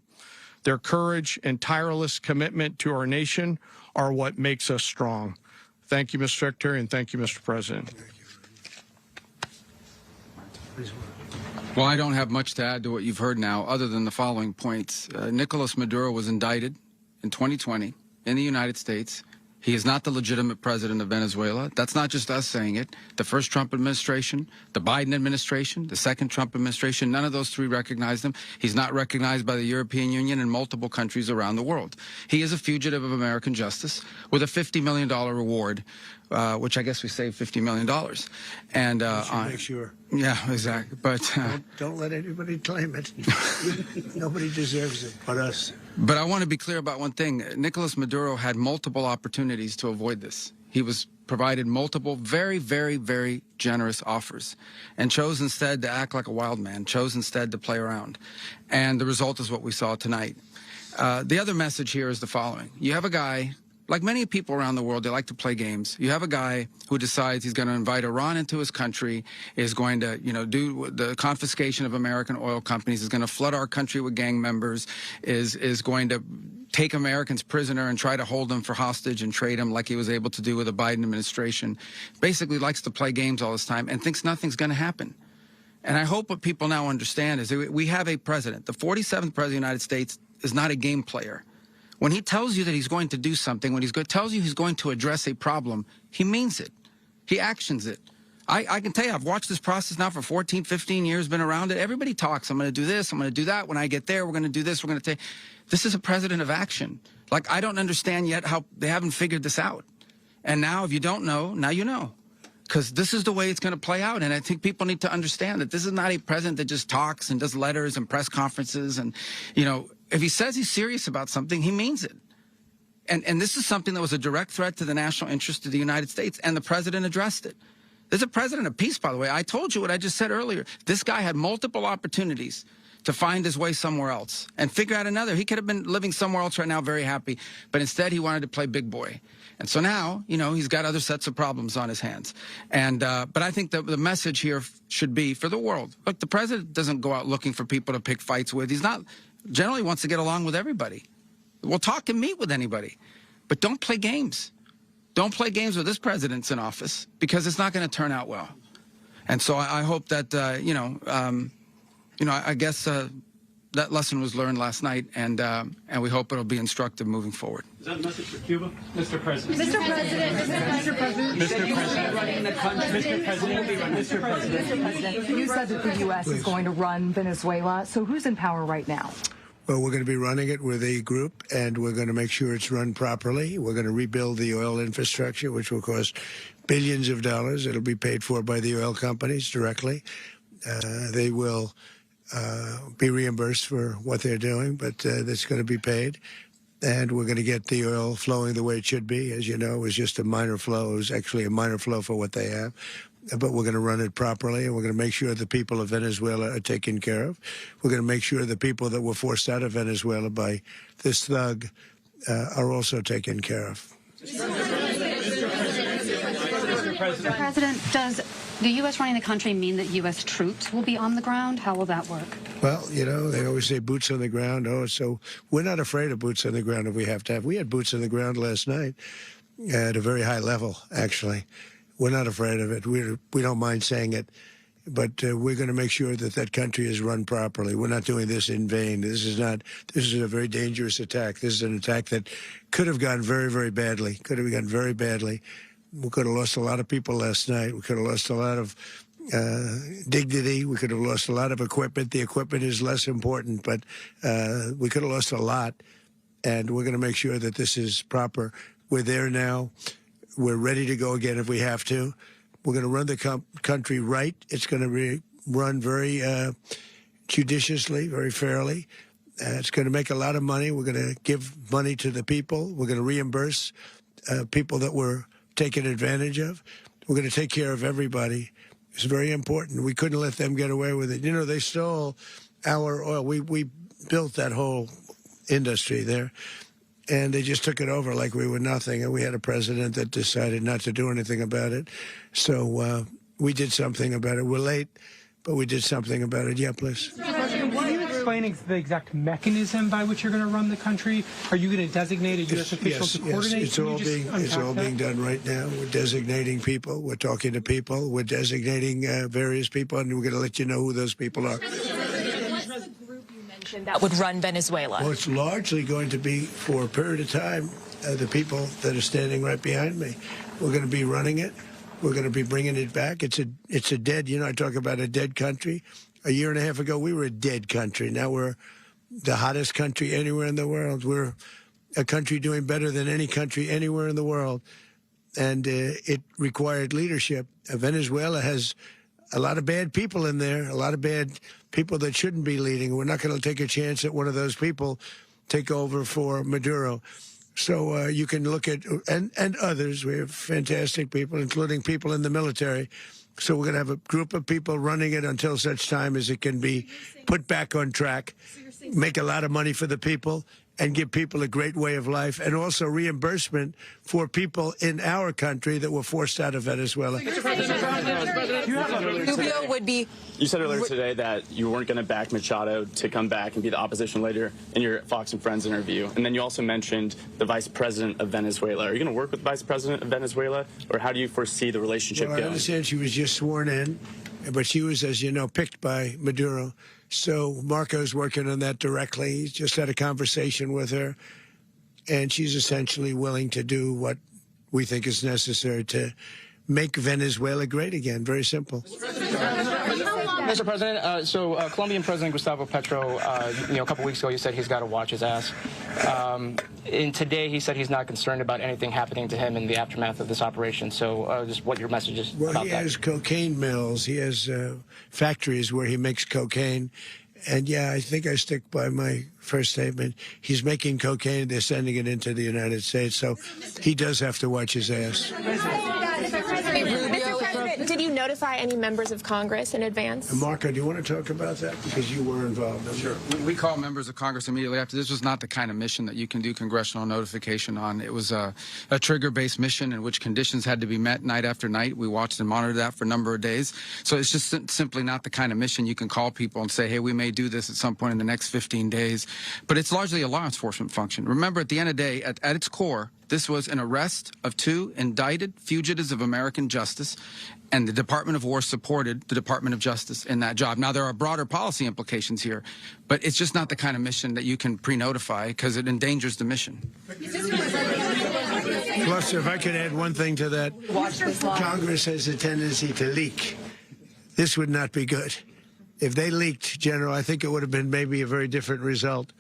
Their courage and tireless commitment to our nation are what makes us strong. Thank you, Mr. Secretary, and thank you, Mr. President. Well, I don't have much to add to what you've heard now, other than the following points. Nicolas Maduro was indicted in 2020 in the United States. He is not the legitimate president of Venezuela. That's not just us saying it. The first Trump administration, the Biden administration, the second Trump administration, none of those three recognized him. He's not recognized by the European Union and multiple countries around the world. He is a fugitive of American justice with a $50 million reward, which I guess we saved $50 million. And make sure. Yeah, exactly. But don't let anybody claim it. Nobody deserves it but us. But I want to be clear about one thing. Nicolas Maduro had multiple opportunities to avoid this. He was provided multiple very, very, very generous offers and chose instead to act like a wild man, chose instead to play around. And the result is what we saw tonight. The other message here is the following. You have a guy, like many people around the world, they like to play games. You have a guy who decides he's going to invite Iran into his country, is going to, do the confiscation of American oil companies, is going to flood our country with gang members, is going to take Americans prisoner and try to hold them for hostage and trade them like he was able to do with the Biden administration. Basically likes to play games all this time and thinks nothing's going to happen. And I hope what people now understand is that we have a president. The 47th president of the United States is not a game player. When he tells you that he's going to do something, when he tells you he's going to address a problem, he means it. He actions it. I can tell you, I've watched this process now for 14, 15 years, been around it. Everybody talks. I'm going to do this. I'm going to do that. When I get there, we're going to do this. We're going to take. This is a president of action. Like, I don't understand yet how they haven't figured this out. And now, if you don't know, now you know. Because this is the way it's going to play out. And I think people need to understand that this is not a president that just talks and does letters and press conferences. And, if he says he's serious about something, he means it. And this is something that was a direct threat to the national interest of the United States, and the president addressed it. There's a president of peace, by the way. I told you what I just said earlier. This guy had multiple opportunities to find his way somewhere else and figure out another. He could have been living somewhere else right now, very happy, but instead he wanted to play big boy. And so now, he's got other sets of problems on his hands. And but I think the message here should be for the world. Look, the president doesn't go out looking for people to pick fights with. He's not generally wants to get along with everybody. We'll talk and meet with anybody, but don't play games. Don't play games with this president's in office, because it's not going to turn out well. And so I hope that, I guess that lesson was learned last night, and we hope it'll be instructive moving forward. Is that a message for Cuba? Mr. President. Mr. President. Mr. President. Mr. President. Running the country. Mr. President. Mr. President. Mr. President. You said that the U.S. is going to run Venezuela. So who's in power right now? Well, we're going to be running it with a group, and we're going to make sure it's run properly. We're going to rebuild the oil infrastructure, which will cost billions of dollars. It'll be paid for by the oil companies directly. They will be reimbursed for what they're doing, but that's going to be paid. And we're going to get the oil flowing the way it should be. As you know, it was just a minor flow. It was actually a minor flow for what they have. But we're going to run it properly, and we're going to make sure the people of Venezuela are taken care of. We're going to make sure the people that were forced out of Venezuela by this thug are also taken care of. Mr. President, does the U.S. running the country mean that U.S. troops will be on the ground? How will that work? Well, they always say boots on the ground. So we're not afraid of boots on the ground if we have to have. We had boots on the ground last night at a very high level, actually. We're not afraid of it. We don't mind saying it, but we're going to make sure that that country is run properly. We're not doing this in vain. This is a very dangerous attack. This is an attack that could have gone very, very badly. Could have gone very badly. We could have lost a lot of people last night. We could have lost a lot of dignity. We could have lost a lot of equipment. The equipment is less important, but we could have lost a lot. And we're going to make sure that this is proper. We're there now. We're ready to go again if we have to. We're going to run the country right. It's going to be run very judiciously, very fairly. It's going to make a lot of money. We're going to give money to the people. We're going to reimburse people that were taken advantage of. We're going to take care of everybody. It's very important. We couldn't let them get away with it. They stole our oil. We built that whole industry there. And they just took it over like we were nothing. And we had a president that decided not to do anything about it. So we did something about it. We're late, but we did something about it. Yeah, please. Mr. President, can you explain the exact mechanism by which you're going to run the country? Are you going to designate a U.S. official to coordinate? Yes, it's all being done right now. We're designating people. We're talking to people. We're designating various people, and we're going to let you know who those people are. That would run Venezuela? Well, it's largely going to be for a period of time the people that are standing right behind me. We're going to be running it. We're going to be bringing it back. It's a dead, I talk about a dead country. A year and a half ago, we were a dead country. Now we're the hottest country anywhere in the world. We're a country doing better than any country anywhere in the world. And it required leadership. Venezuela has a lot of bad people in there, a lot of bad people that shouldn't be leading. We're not going to take a chance that one of those people take over for Maduro. So you can look at, and others, we have fantastic people, including people in the military. So we're going to have a group of people running it until such time as it can be put back on track, make a lot of money for the people, and give people a great way of life, and also reimbursement for people in our country that were forced out of Venezuela. Rubio would be... You said earlier today that you weren't going to back Machado to come back and be the opposition leader in your Fox and Friends interview. And then you also mentioned the vice president of Venezuela. Are you going to work with the vice president of Venezuela, or how do you foresee the relationship going? I understand she was just sworn in, but she was, as you know, picked by Maduro. So Marco's working on that directly. He's just had a conversation with her, and she's essentially willing to do what we think is necessary to make Venezuela great again. Very simple. Mr. President, Colombian President Gustavo Petro, a couple weeks ago, you said he's got to watch his ass. And today he said he's not concerned about anything happening to him in the aftermath of this operation. So just what your message is about that. Well, he has cocaine mills. He has factories where he makes cocaine. And, yeah, I think I stick by my first statement. He's making cocaine. They're sending it into the United States. So he does have to watch his ass. Did you notify any members of Congress in advance? Marco, do you want to talk about that? Because you were involved. Sure. We called members of Congress immediately after. This was not the kind of mission that you can do congressional notification on. It was a trigger-based mission in which conditions had to be met night after night. We watched and monitored that for a number of days. So it's just simply not the kind of mission you can call people and say, hey, we may do this at some point in the next 15 days. But it's largely a law enforcement function. Remember, at the end of the day, at its core, this was an arrest of 2 indicted fugitives of American justice, and the Department of War supported the Department of Justice in that job. Now, there are broader policy implications here, but it's just not the kind of mission that you can pre-notify because it endangers the mission. Plus, if I could add one thing to that, Congress has a tendency to leak. This would not be good. If they leaked, General, I think it would have been maybe a very different result.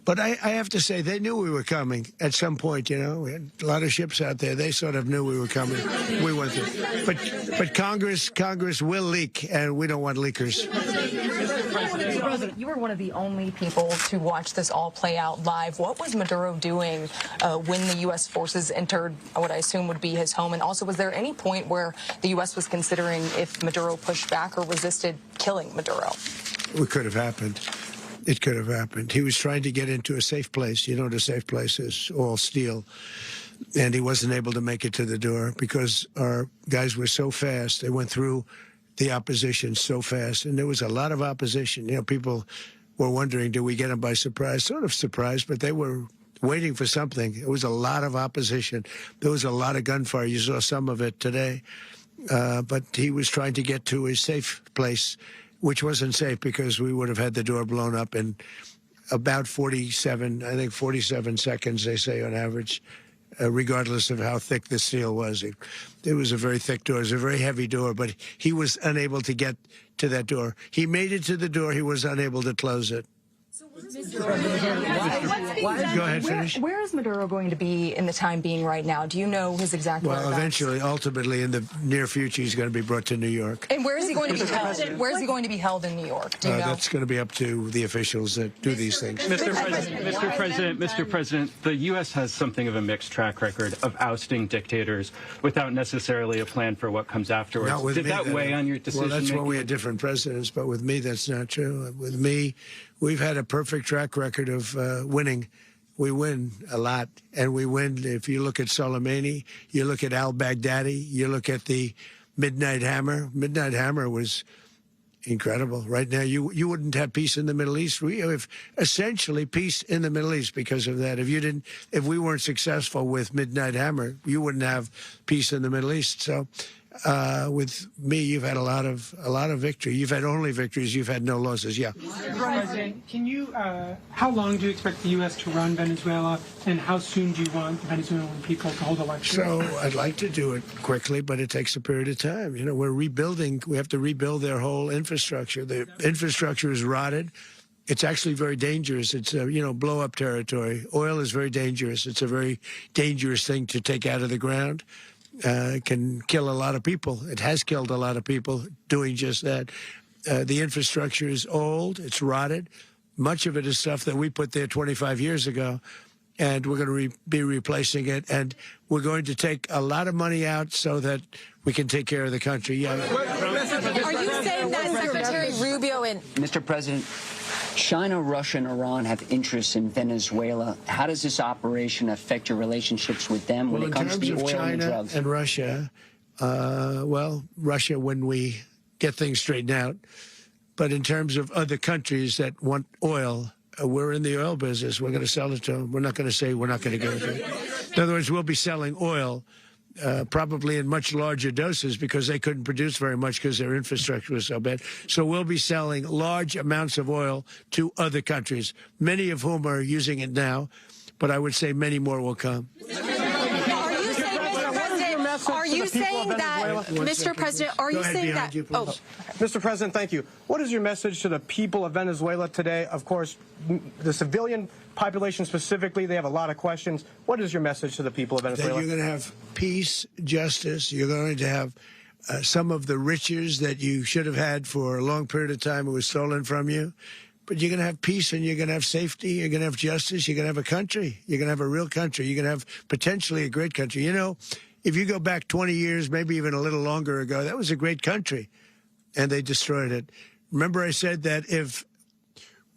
But I have to say, they knew we were coming at some point, We had a lot of ships out there. They sort of knew we were coming. We went through. But Congress will leak, and we don't want leakers. Mr. President, you were one of the only people to watch this all play out live. What was Maduro doing when the U.S. forces entered what I assume would be his home? And also, was there any point where the U.S. was considering if Maduro pushed back or resisted killing Maduro? It could have happened. It could have happened. He was trying to get into a safe place. The safe place is all steel. And he wasn't able to make it to the door because our guys were so fast. They went through the opposition so fast. And there was a lot of opposition. People were wondering, did we get them by surprise? Sort of surprised, but they were waiting for something. It was a lot of opposition. There was a lot of gunfire. You saw some of it today. But he was trying to get to a safe place, which wasn't safe because we would have had the door blown up in about 47 seconds, they say, on average, regardless of how thick the steel was. It was a very thick door. It was a very heavy door, but he was unable to get to that door. He made it to the door. He was unable to close it. Go ahead, finish. Where is Maduro going to be in the time being right now? Do you know his exact whereabouts? Well, eventually, ultimately, in the near future, he's going to be brought to New York. And where is he going to be held? Where is he going to be held in New York? Do you know? That's going to be up to the officials that do these things. Mr. President, the U.S. has something of a mixed track record of ousting dictators without necessarily a plan for what comes afterwards. Did that weigh on your decision? Well, that's when we had different presidents, but with me, that's not true. With me, we've had a perfect track record of winning. We win a lot, and we win. If you look at Soleimani, you look at al-Baghdadi, you look at the Midnight Hammer. Midnight Hammer was incredible. Right now, you wouldn't have peace in the Middle East. We have essentially peace in the Middle East because of that. If we weren't successful with Midnight Hammer, you wouldn't have peace in the Middle East. So With me, you've had a lot of victory. You've had only victories. You've had no losses. Yeah. Mr. President, can you? How long do you expect the U.S. to run Venezuela, and how soon do you want Venezuelan people to hold elections? So I'd like to do it quickly, but it takes a period of time. You know, we're rebuilding. We have to rebuild their whole infrastructure. The infrastructure is rotted. It's actually very dangerous. It's blow-up territory. Oil is very dangerous. It's a very dangerous thing to take out of the ground. It can kill a lot of people. It has killed a lot of people doing just that. The infrastructure is old. It's rotted. Much of it is stuff that we put there 25 years ago, and we're going to be replacing it. And we're going to take a lot of money out so that we can take care of the country. Yeah. Are you saying that Secretary Rubio and... Mr. President, China, Russia, and Iran have interests in Venezuela. How does this operation affect your relationships with them when it comes to the oil and drugs? In terms of China and Russia, Russia when we get things straightened out. But in terms of other countries that want oil, we're in the oil business. We're going to sell it to them. We're not going to say we're not going to go to it. In other words, we'll be selling oil probably in much larger doses because they couldn't produce very much because their infrastructure was so bad. So we'll be selling large amounts of oil to other countries, many of whom are using it now, but I would say many more will come. Are you saying that, Mr. President, are you saying that... Oh, Mr. President, thank you. What is your message to the people of Venezuela today? Of course, the civilian population specifically, they have a lot of questions. What is your message to the people of Venezuela? That you're going to have peace, justice. You're going to have some of the riches that you should have had for a long period of time. It was stolen from you. But you're going to have peace and you're going to have safety. You're going to have justice. You're going to have a country. You're going to have a real country. You're going to have potentially a great country. You know, if you go back 20 years, maybe even a little longer ago, that was a great country, and they destroyed it. Remember I said that if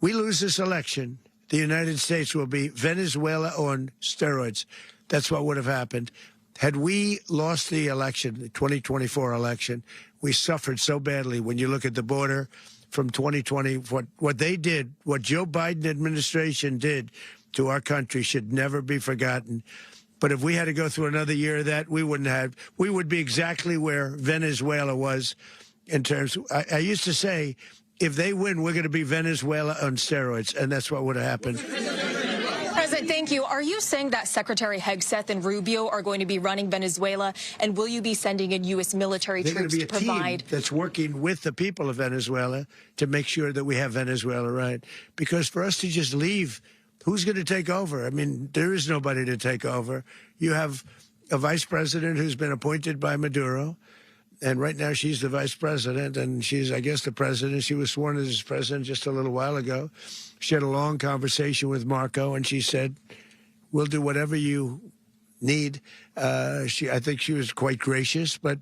we lose this election, the United States will be Venezuela on steroids. That's what would have happened. Had we lost the election, the 2024 election, we suffered so badly. When you look at the border from 2020, what they did, what Joe Biden administration did to our country should never be forgotten. But if we had to go through another year of that, we wouldn't have. We would be exactly where Venezuela was in terms. I used to say, if they win, we're going to be Venezuela on steroids, and that's what would have happened. President, thank you. Are you saying that Secretary Hegseth and Rubio are going to be running Venezuela, and will you be sending in U.S. military troops to provide? Team that's working with the people of Venezuela to make sure that we have Venezuela right. Because for us to just leave, who's going to take over? I mean, there is nobody to take over. You have a vice president who's been appointed by Maduro, and right now she's the vice president, and she's, I guess, the president. She was sworn as president just a little while ago. She had a long conversation with Marco, and she said, we'll do whatever you need. I think she was quite gracious, but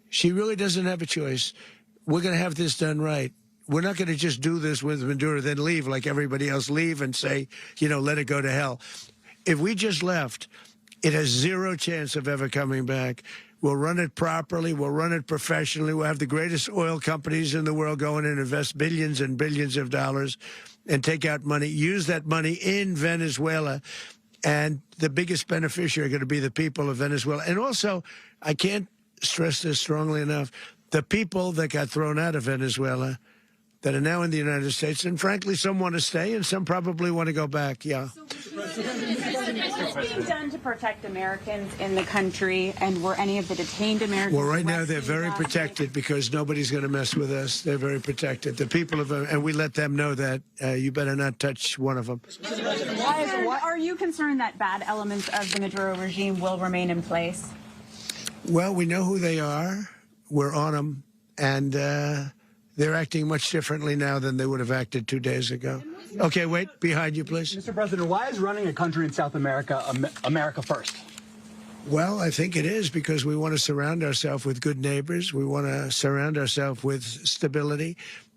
she really doesn't have a choice. We're going to have this done right. We're not going to just do this with Maduro, then leave like everybody else, leave and say, you know, let it go to hell. If we just left, it has zero chance of ever coming back. We'll run it properly. We'll run it professionally. We'll have the greatest oil companies in the world go in and invest billions and billions of dollars and take out money, use that money in Venezuela. And the biggest beneficiary are going to be the people of Venezuela. And also, I can't stress this strongly enough, the people that got thrown out of Venezuela that are now in the United States, and frankly, some want to stay and some probably want to go back, yeah. What's being done to protect Americans in the country, and were any of the detained Americans? Well, right now they're very protected because nobody's going to mess with us. They're very protected. The people of, and we let them know that you better not touch one of them. Are you concerned that bad elements of the Maduro regime will remain in place? Well, we know who they are. We're on them, and they're acting much differently now than they would have acted 2 days ago. Okay, wait, behind you, please. Mr. President, why is running a country in South America America first? Well, I think it is because we want to surround ourselves with good neighbors. We want to surround ourselves with stability.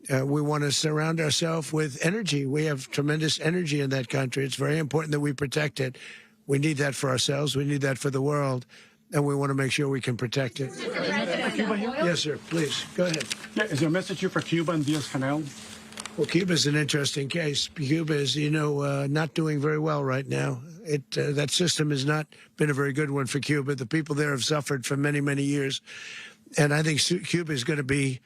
We want to surround ourselves with energy. We have tremendous energy in that country. It's very important that we protect it. We need that for ourselves. We need that for the world. And we want to make sure we can protect it. Yes, sir. Please, go ahead. Yeah, is there a message here for Cuba and Diaz-Canel? Well, Cuba's an interesting case. Cuba is, you know, not doing very well right now. That system has not been a very good one for Cuba. The people there have suffered for many, many years. And I think Cuba is going to be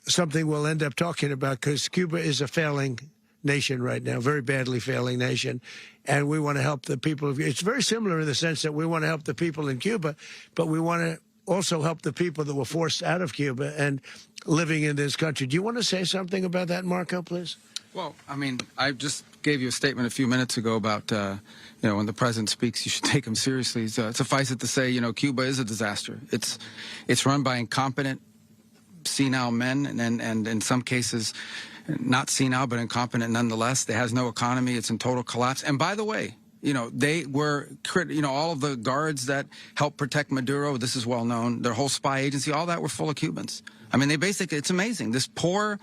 something we'll end up talking about, because Cuba is a failing nation right now, very badly failing nation. And we want to help the people of, it's very similar in the sense that we want to help the people in Cuba, but we want to also help the people that were forced out of Cuba and living in this country. Do you want to say something about that, Marco, please? Well, I mean, I just gave you a statement a few minutes ago about, when the president speaks, you should take him seriously. So, suffice it to say, Cuba is a disaster. It's run by incompetent, senile men, and in some cases, not senile, but incompetent nonetheless. It has no economy. It's in total collapse. And by the way, they were, all of the guards that helped protect Maduro, this is well known, their whole spy agency, all that were full of Cubans. I mean, they basically, it's amazing. This poor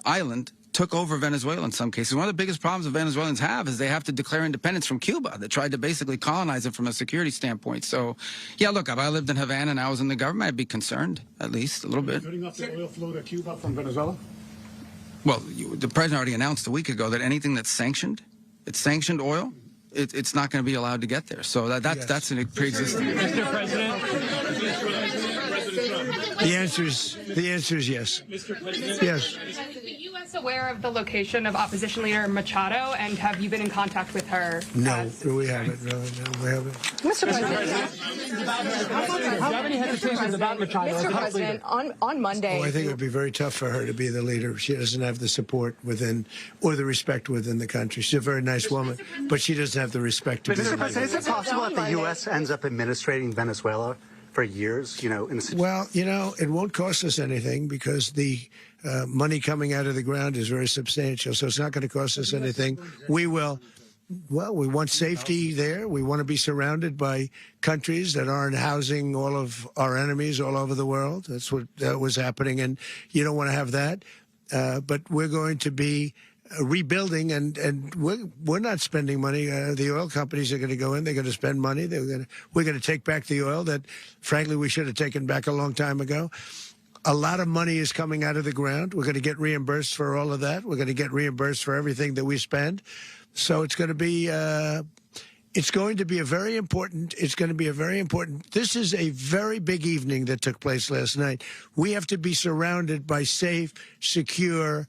island took over Venezuela in some cases. One of the biggest problems the Venezuelans have is they have to declare independence from Cuba. They tried to basically colonize it from a security standpoint. So, yeah, look, if I lived in Havana and I was in the government, I'd be concerned, at least a little bit. Cutting off the oil flow to Cuba from Venezuela? Well, the president already announced a week ago that anything that's sanctioned, it's sanctioned oil, it's not going to be allowed to get there. So that's a pre-existing. Mr. President. The answer is yes. Mr. President. Yes. Is the U.S. aware of the location of opposition leader Machado, and have you been in contact with her? No, we haven't. No, we haven't. Mr. President, How many hesitations about Machado? Mr. President, on Monday. Oh, I think it would be very tough for her to be the leader. She doesn't have the support within, or the respect within the country. She's a very nice woman, but she doesn't have the respect to be the leader. Mr. President, is it possible that the U.S. ends up administrating Venezuela for years, Well, it won't cost us anything, because the money coming out of the ground is very substantial. So it's not going to cost us anything. We will. Well, we want safety there. We want to be surrounded by countries that aren't housing all of our enemies all over the world. That's what was happening, and you don't want to have that. But we're going to be rebuilding, and we're not spending money. The oil companies are going to go in. They're going to spend money. We're going to take back the oil that, frankly, we should have taken back a long time ago. A lot of money is coming out of the ground. We're going to get reimbursed for all of that. We're going to get reimbursed for everything that we spend. So it's going to be a very important. This is a very big evening that took place last night. We have to be surrounded by safe, secure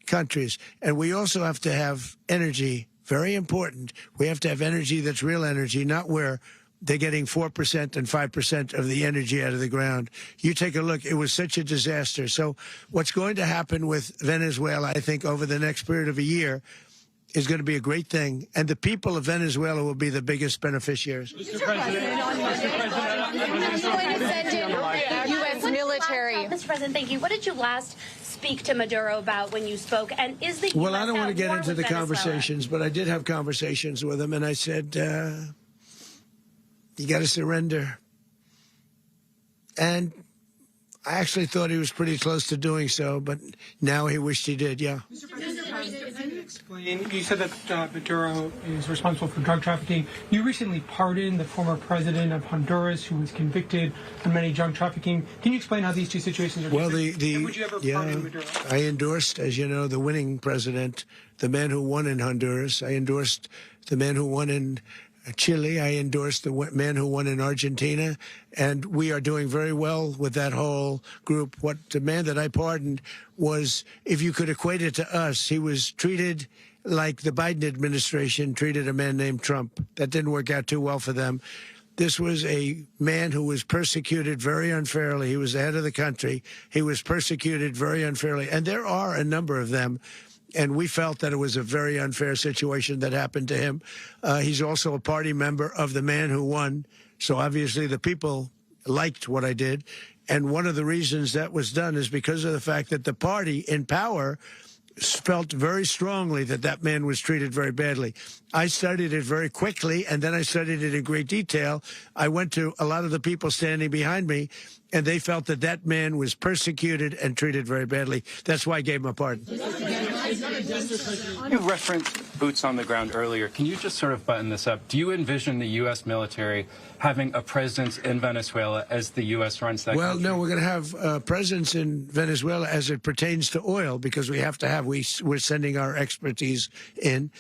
countries. And we also have to have energy, very important. We have to have energy that's real energy, not where they're getting 4% and 5% of the energy out of the ground. You take a look, it was such a disaster. So what's going to happen with Venezuela, I think, over the next period of a year is going to be a great thing. And the people of Venezuela will be the biggest beneficiaries. Mr. President, on Monday, U.S. military. Mr. President, thank you. What did you last speak to Maduro about when you spoke? And is the Well, I don't want to get into the conversations, but I did have conversations with him, and I said, you got to surrender. And I actually thought he was pretty close to doing so, but now he wished he did, yeah. Mr. President, can you explain, you said that Maduro is responsible for drug trafficking. You recently pardoned the former president of Honduras, who was convicted on many drug trafficking. Can you explain how these two situations are different? And would you ever pardon Maduro? I endorsed, as you know, the winning president, the man who won in Honduras. I endorsed the man who won in Chile. I endorsed the man who won in Argentina, and we are doing very well with that whole group. What the man that I pardoned was, if you could equate it to us, he was treated like the Biden administration treated a man named Trump. That didn't work out too well for them. This was a man who was persecuted very unfairly. He was the head of the country. He was persecuted very unfairly, and there are a number of them. And we felt that it was a very unfair situation that happened to him. He's also a party member of the man who won. So obviously the people liked what I did. And one of the reasons that was done is because of the fact that the party in power felt very strongly that that man was treated very badly. I studied it very quickly, and then I studied it in great detail. I went to a lot of the people standing behind me, and they felt that that man was persecuted and treated very badly. That's why I gave him a pardon. You referenced boots on the ground earlier. Can you just sort of button this up? Do you envision the U.S. military having a presence in Venezuela as the U.S. runs that country? No, we're going to have a presence in Venezuela as it pertains to oil, because we have to have, we're sending our expertise in.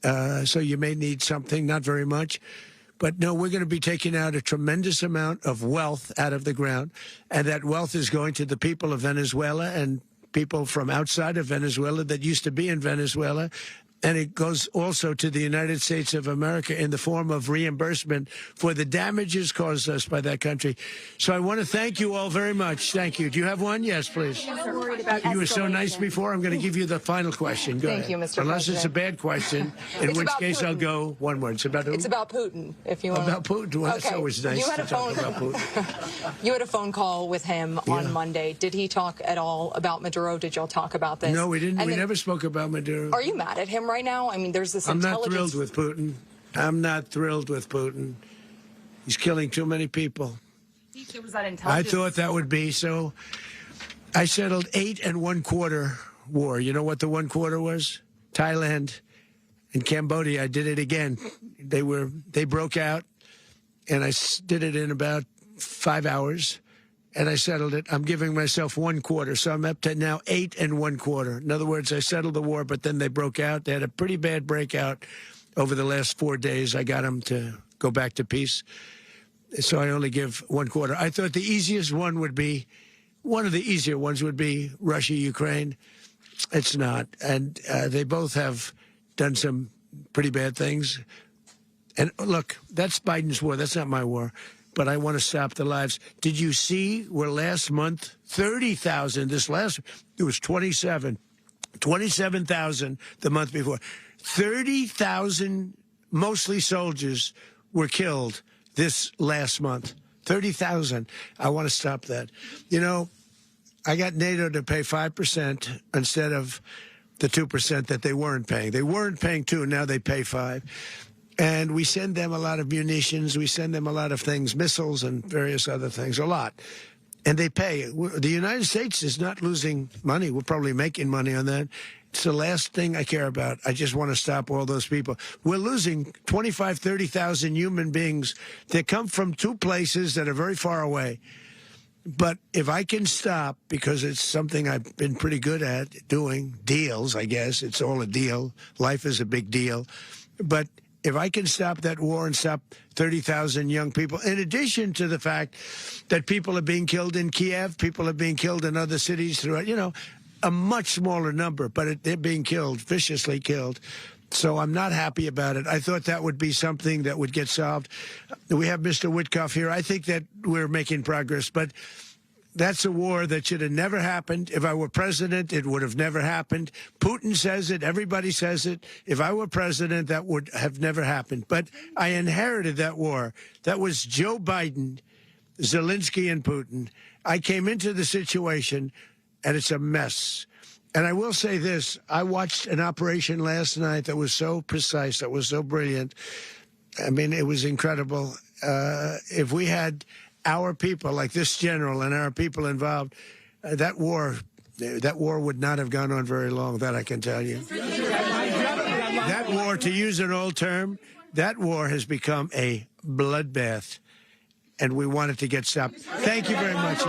So you may need something, not very much. But no, we're going to be taking out a tremendous amount of wealth out of the ground, and that wealth is going to the people of Venezuela and people from outside of Venezuela that used to be in Venezuela. And it goes also to the United States of America in the form of reimbursement for the damages caused us by that country. So I want to thank you all very much. Thank you. Do you have one? Yes, please. You were so nice before. I'm going to give you the final question. Go ahead. Thank you, Mr. Unless President. it's a bad question, in which case Putin. I'll go one word. It's about who? It's about Putin, if you want. About Putin. Well, okay. It's always nice You had to talk about Putin. You had a phone call with him on Monday. Did he talk at all about Maduro? Did y'all talk about this? No, we didn't. And We then, never spoke about Maduro. Are you mad at him right now? I mean, there's this I'm not intelligence. thrilled with Putin. I'm not thrilled with Putin. He's killing too many people. Was that I intelligence? thought that would be so. I settled 8 1/4 war. You know what the 1/4 was? Thailand and Cambodia. I did it again. They broke out, and I did it in about 5 hours, and I settled it. I'm giving myself 1/4, so I'm up to now 8 1/4. In other words, I settled the war, but then they broke out. They had a pretty bad breakout over the last 4 days. I got them to go back to peace. So I only give 1/4. I thought the easiest one would be, one of the easier ones would be Russia, Ukraine. It's not. And they both have done some pretty bad things. And look, that's Biden's war. That's not my war. But I want to stop the lives. Did you see where last month, 30,000, it was 27,000 the month before. 30,000, mostly soldiers, were killed this last month. 30,000. I want to stop that. You know, I got NATO to pay 5% instead of the 2% that they weren't paying. They weren't paying 2, now they pay 5. And we send them a lot of munitions. We send them a lot of things, missiles and various other things, a lot. And they pay. The United States is not losing money. We're probably making money on that. It's the last thing I care about. I just want to stop all those people. We're losing 25,000, 30,000 human beings that come from 2 places that are very far away. But if I can stop, because it's something I've been pretty good at doing, deals, I guess. It's all a deal. Life is a big deal. But if I can stop that war and stop 30,000 young people, in addition to the fact that people are being killed in Kiev, people are being killed in other cities throughout, you know, a much smaller number, but they're being killed, viciously killed. So I'm not happy about it. I thought that would be something that would get solved. We have Mr. Witkoff here. I think that we're making progress, but that's a war that should have never happened. If I were president, it would have never happened. Putin says it. Everybody says it. If I were president, that would have never happened. But I inherited that war. That was Joe Biden, Zelensky, and Putin. I came into the situation, and it's a mess. And I will say this. I watched an operation last night that was so precise, that was so brilliant. I mean, it was incredible. If we had our people, like this general and our people involved, that war would not have gone on very long, that I can tell you. That war, to use an old term, that war has become a bloodbath, and we want it to get stopped. Thank you very much.